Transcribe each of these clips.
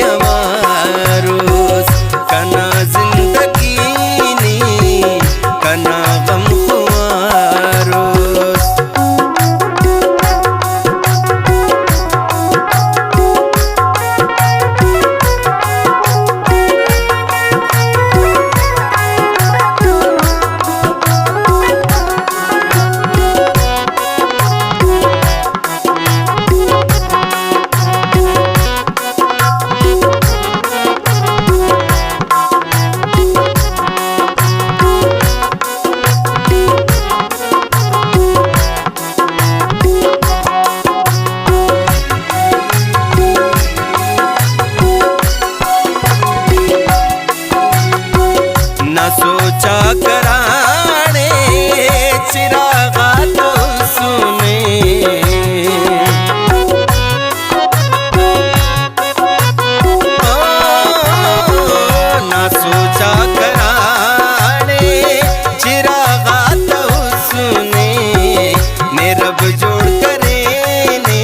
यवारोस कना जिंदगी नी कना गम खुआरोस। सोचा कराने चिरागा तो सुने ना सोचा कराने चिरागा तो सुने ने रब जोड़ करे ने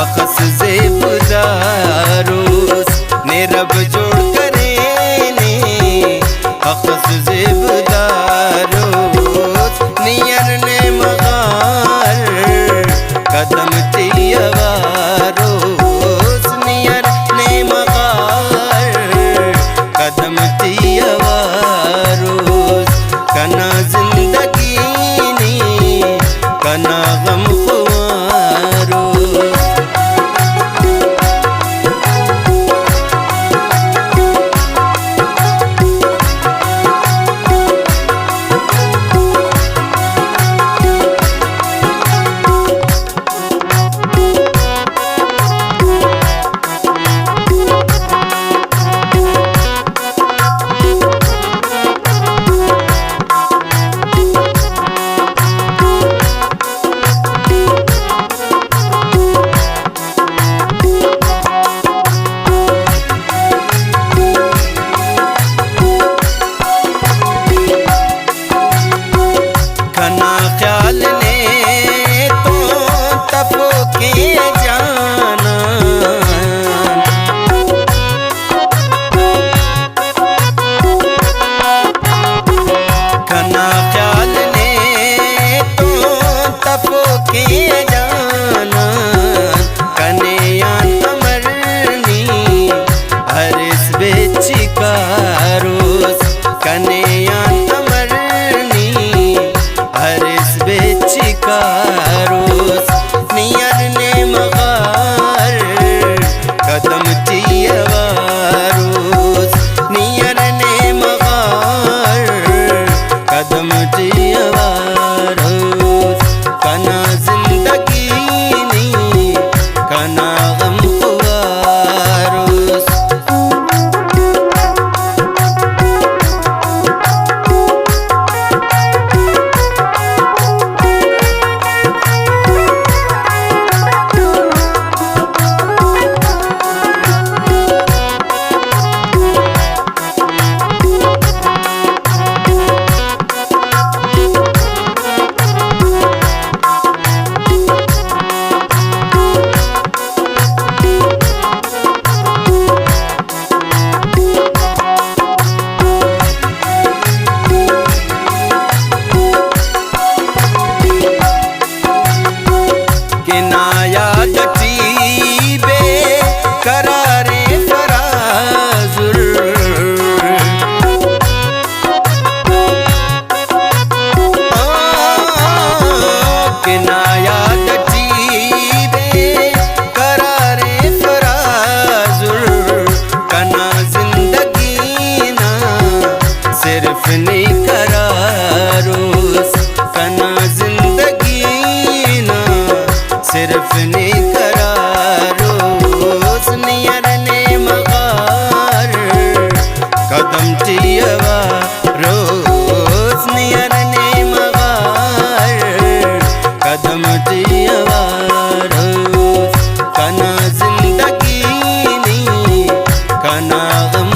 अखस से बुदारोस ने रब जोड़ करे ने अखस ज़ेबदारोस नियर ने मगार कदम तियवारोस नियर ने मगार कदम तियवारोस कना जिंदगी नी कना गम खुआरोस। चिकारोस कन्या तमरनी हरिस बेचिकारोस नियर ने मगार कदम तियवारोस नियर ने मगार कदम तियवारोस कना जिंदगी नी कना गम खुआरोस। सिर्फ नहीं करारोस कना जिंदगी ना सिर्फ नहीं करारोस नियर ने मगार कदम तियवारोस नियर ने मगार कदम तियवारोस कना जिंदगी नी कना गम